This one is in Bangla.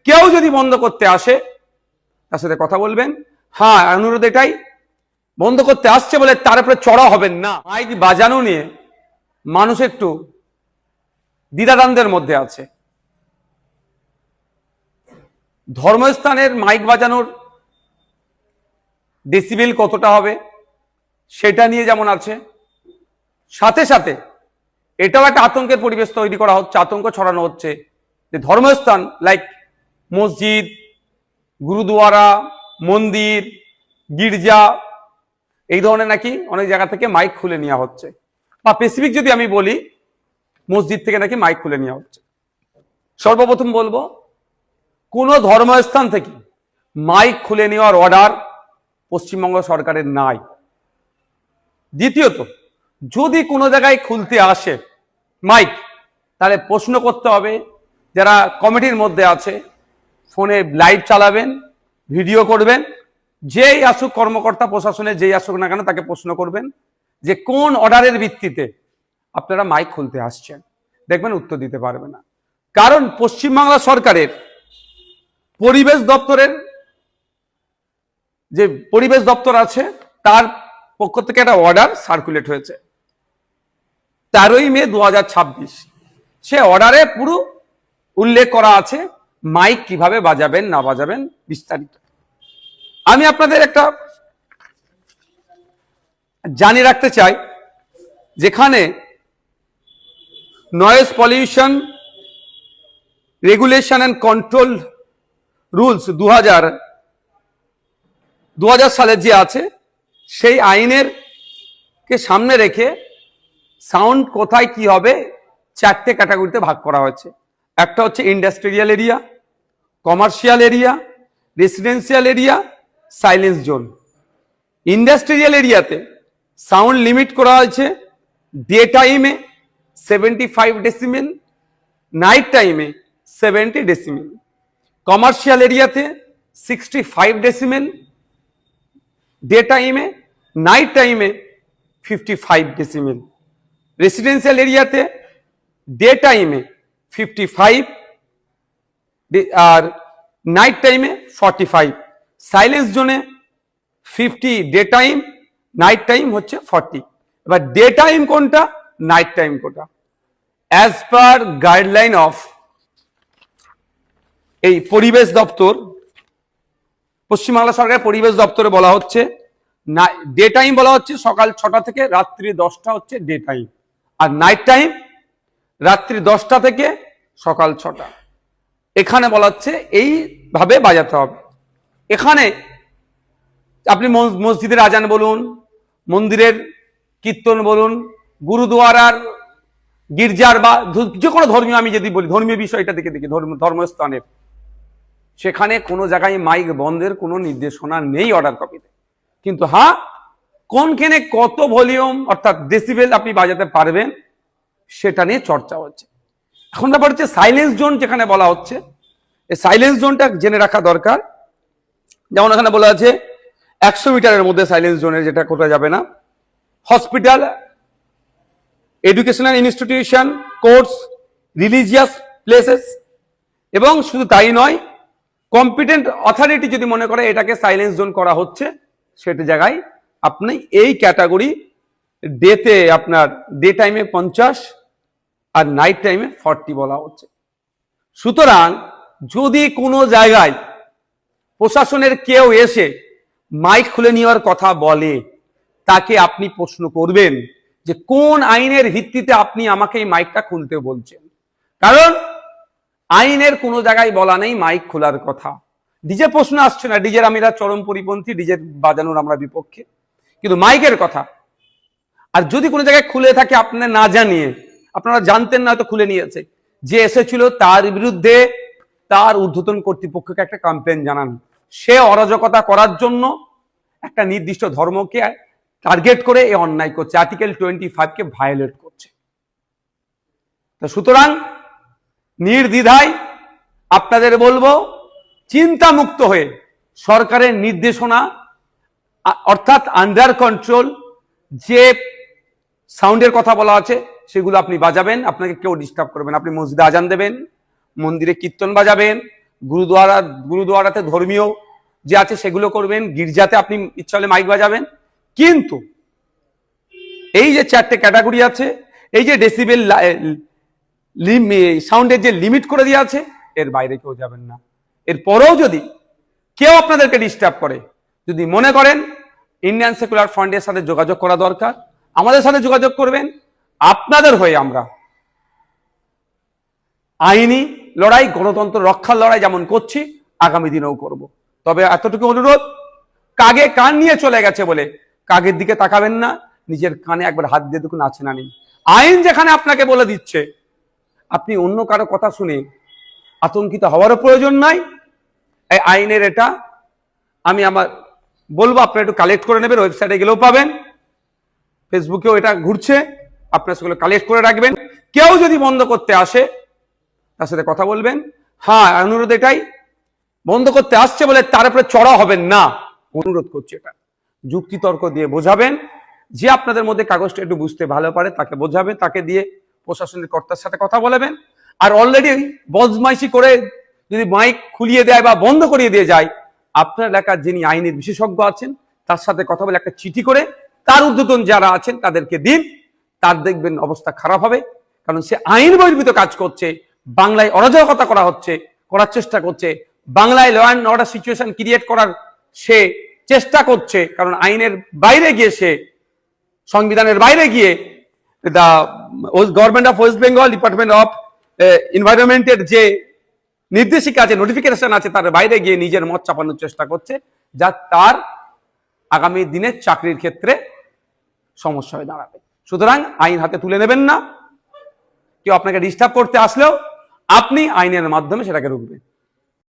কেউ যদি বন্ধ করতে আসে তার সাথে কথা বলবেন। হ্যাঁ, অনুরোধ এটাই, বন্ধ করতে আসছে বলে তার উপরে চড়া হবেন না। মাইক বাজানো নিয়ে মানুষ একটু দ্বিধাদ্বন্দ্বের মধ্যে আছে। ধর্মস্থানের মাইক বাজানোর ডেসিবেল কতটা হবে সেটা নিয়ে যেমন আছে, সাথে সাথে এটাও একটা আতঙ্কের পরিবেশ তৈরি করা হচ্ছে, আতঙ্ক ছড়ানো হচ্ছে যে ধর্মস্থান লাইক মসজিদ, গুরুদুয়ারা, মন্দির, গির্জা, এই ধরনের নাকি অনেক জায়গা থেকে মাইক খুলে নেওয়া হচ্ছে, বা স্পেসিফিক যদি আমি বলি মসজিদ থেকে নাকি মাইক খুলে নেওয়া হচ্ছে। সর্বপ্রথম বলবো, কোন ধর্মস্থান থেকে মাইক খুলে নেওয়ার অর্ডার পশ্চিমবঙ্গ সরকারের নাই। দ্বিতীয়ত, যদি কোনো জায়গায় খুলতে আসে মাইক, তাহলে প্রশ্ন করতে হবে যারা কমিটির মধ্যে আছে, ফোনে লাইভ চালাবেন, ভিডিও করবেন, যেই আসুক কর্মকর্তা প্রশাসনে যেই আসুক না কেন তাকে প্রশ্ন করবেন যে কোন অর্ডারের ভিত্তিতে আপনারা মাইক খুলতে আসছেন। দেখবেন উত্তর দিতে পারবে না। কারণ পশ্চিমবাংলা সরকারের পরিবেশ দপ্তরের যে পরিবেশ দপ্তর আছে তার পক্ষ থেকে একটা অর্ডার সার্কুলেট হয়েছে 13ই মে 2026। সে অর্ডারে পুরো উল্লেখ করা আছে মাইক কিভাবে বাজাবেন না বাজাবেন বিস্তারিত। আমি আপনাদের একটা জানিয়ে রাখতে চাই, যেখানে noise pollution regulation and control rules 2000 সালের যে আছে সেই আইনের কে সামনে রেখে সাউন্ড কোথায় কি হবে 4টে ক্যাটাগরিতে ভাগ করা হয়েছে। একটা হচ্ছে industrial area, commercial area, residential area, silence zone. Industrial এরিয়াতে সাউন্ড লিমিট করা হয়েছে ডে টাইমে 75 ডেসিমেল, নাইট টাইমে 70 ডেসিমেল। কমার্শিয়াল এরিয়াতে 65 ডেসিমেল, ডে টাইমে, নাইট টাইমে 55 ডেসিমেল। রেসিডেন্সিয়াল এরিয়াতে ডে টাইমে 55 আর নাইট টাইমে 45। সাইলেন্স জোনে 50 ডে টাইম, নাইট টাইম হচ্ছে 40। এবার ডে টাইম কোনটা, নাইট টাইম কোনটা, অ্যাজ পার গাইডলাইন অফ এই পরিবেশ দপ্তর, পশ্চিমবাংলা সরকারের পরিবেশ দপ্তরে বলা হচ্ছে ডে টাইম বলা হচ্ছে সকাল 6টা থেকে রাত্রি 10টা হচ্ছে ডে টাইম, আর নাইট টাইম রাত্রি 10টা থেকে সকাল 6টা। এখানে বলা হচ্ছে এইভাবে বাজাতে হবে। এখানে আপনি মসজিদের আজান বলুন, মন্দিরের কীর্তন বলুন, গুরুদুয়ারার, গির্জার বা যে কোনো ধর্মীয়, আমি যদি বলি ধর্মীয় বিষয়টা দেখে দেখি ধর্মস্থানের, সেখানে কোনো জায়গায় মাইক বন্ধের কোনো নির্দেশনা নেই অর্ডার কপিতে। কিন্তু হ্যাঁ, কোনখানে কত ভলিউম অর্থাৎ ডেসিবেল আপনি বাজাতে পারবেন সেটা নিয়ে চর্চা হচ্ছে। এখন ব্যাপার হচ্ছে সাইলেন্স জোন যেখানে বলা হচ্ছে, এই সাইলেন্স জোনটা জেনে রাখা দরকার। যেমন এখানে বলা আছে 100 মিটারের মধ্যে সাইলেন্স জোনের, যেটা কোথাও যাবে না। Hospital, educational institution, courts, religious places, এবং শুধু তাই নয়, কম্পিটেন্ট অথরিটি যদি মনে করে এটাকে সাইলেন্স জোন করা হচ্ছে, সেটা জায়গায় আপনি এই ক্যাটাগরি ডেতে আপনার ডে টাইমে 50 আর নাইট টাইমে 40 বলা হচ্ছে। সুতরাং যদি কোনো জায়গায় প্রশাসনের কেউ এসে মাইক খুলে নেওয়ার কথা বলে, তাকে আপনি প্রশ্ন করবেন যে কোন আইনের ভিত্তিতে আপনি আমাকে এই মাইকটা খুলতে বলছেন। কারণ আইনের কোনো জায়গায় বলা নেই মাইক খোলার কথা। ডিজে প্রশ্ন আসছে না, ডিজের আমরা চরম পরিপন্থী, ডিজে বাজানোর আমরা বিপক্ষে, কিন্তু মাইকের কথা। আর যদি কোনো জায়গায় খুলে থাকে আপনার না জানিয়ে, আপনারা জানতেন না, হয়তো খুলে নিয়েছে, যে এসেছিল তার বিরুদ্ধে তার ঊর্ধ্বতন কর্তৃপক্ষকে একটা কমপ্লেন জানান। সে অরাজকতা করার জন্য একটা নির্দিষ্ট ধর্মকে টার্গেট করে এই অন্যায় করছে, আর্টিকেল 25 কে ভায়োলেট করছে। তো সুতরাং নির্দ্বিধায় আপনাদের বলবো, চিন্তামুক্ত হয়ে সরকারের নির্দেশনা অর্থাৎ আন্ডার কন্ট্রোল যে সাউন্ডের কথা বলা আছে সেগুলো আপনি বাজাবেন, আপনাকে কেউ ডিস্টার্ব করবেন। আপনি মসজিদে আজান দেবেন, মন্দিরে কীর্তন বাজাবেন, গুরুদুয়ারাতে ধর্মীয় যে আছে সেগুলো করবেন, গির্জাতে আপনি ইচ্ছা হলে মাইক বাজাবেন। কিন্তু এই যে 4টে ক্যাটাগরি আছে, এই যে ডেসিবেল সাউন্ডের যে লিমিট করে দেওয়া আছে, এর বাইরে কেউ যাবেন না। এরপরেও যদি কেউ আপনাদেরকে ডিস্টার্ব করে, যদি মনে করেন ইন্ডিয়ান সেকুলার ফ্রন্টের সাথে যোগাযোগ করা দরকার, আমাদের সাথে যোগাযোগ করবেন। আপনাদের হয়ে আমরা আইনি লড়াই, গণতন্ত্র রক্ষার লড়াই যেমন করছি, আগামী দিনেও করব। তবে এতটুকু অনুরোধ, কাগে কান নিয়ে চলে গেছে বলে কাগের দিকে তাকাবেন না, নিজের কানে একবার হাত দিয়ে দেখুন আছে না নেই। আইন যেখানে আপনাকে বলে দিচ্ছে, আপনি অন্য কারো কথা শুনে আতঙ্কিত হওয়ারও প্রয়োজন নাই। এই আইনের এটা আমি আমার বলবো, আপনারা একটু কালেক্ট করে নেবেন, ওয়েবসাইটে গেলেও পাবেন, ফেসবুকেও এটা ঘুরছে, আপনারা সেগুলো কালেক্ট করে রাখবেন। কেউ যদি বন্ধ করতে আসে, তার সাথে কথা বলবেন। হ্যাঁ, অনুরোধ এটাই, বন্ধ করতে আসছে বলে তার উপরে চড়া হবেন না, অনুরোধ করছি। এটা যুক্তিতর্ক দিয়ে বোঝাবেন। যে আপনাদের মধ্যে কাগজটা একটু বুঝতে ভালো পারে তাকে বোঝাবে, তাকে দিয়ে প্রশাসনের কর্তার সাথে কথা বলাবেন। আর অলরেডি বদমাইশি করে যদি মাইক খুলিয়ে দেয় বা বন্ধ করিয়ে দিয়ে যায়, আপনার এলাকার যিনি আইনের বিশেষজ্ঞ আছেন তার সাথে কথা বলে একটা চিঠি করে তার ঊর্ধ্বতন যারা আছেন তাদেরকে দিন। তার দেখবেন অবস্থা খারাপ হবে, কারণ সে আইন বহির্ভূত কাজ করছে, বাংলায় অরাজকতা করার চেষ্টা করছে, বাংলায় law and order situation create করার সে চেষ্টা করছে। কারণ আইনের বাইরে গিয়ে সে, সংবিধানের বাইরে গিয়ে the government of West Bengal department of এনভায়রনমেন্টের যে নির্দেশিকা আছে, নোটিফিকেশন আছে, তার বাইরে গিয়ে নিজের মত চাপানোর চেষ্টা করছে, যা তার আগামী দিনের চাকরির ক্ষেত্রে সমস্যা হয়ে দাঁড়াবে। সুতরাং আইন হাতে তুলে নেবেন না। কেউ আপনাকে ডিস্টার্ব করতে আসলেও আপনি আইনের মাধ্যমে সেটাকে রুখবেন।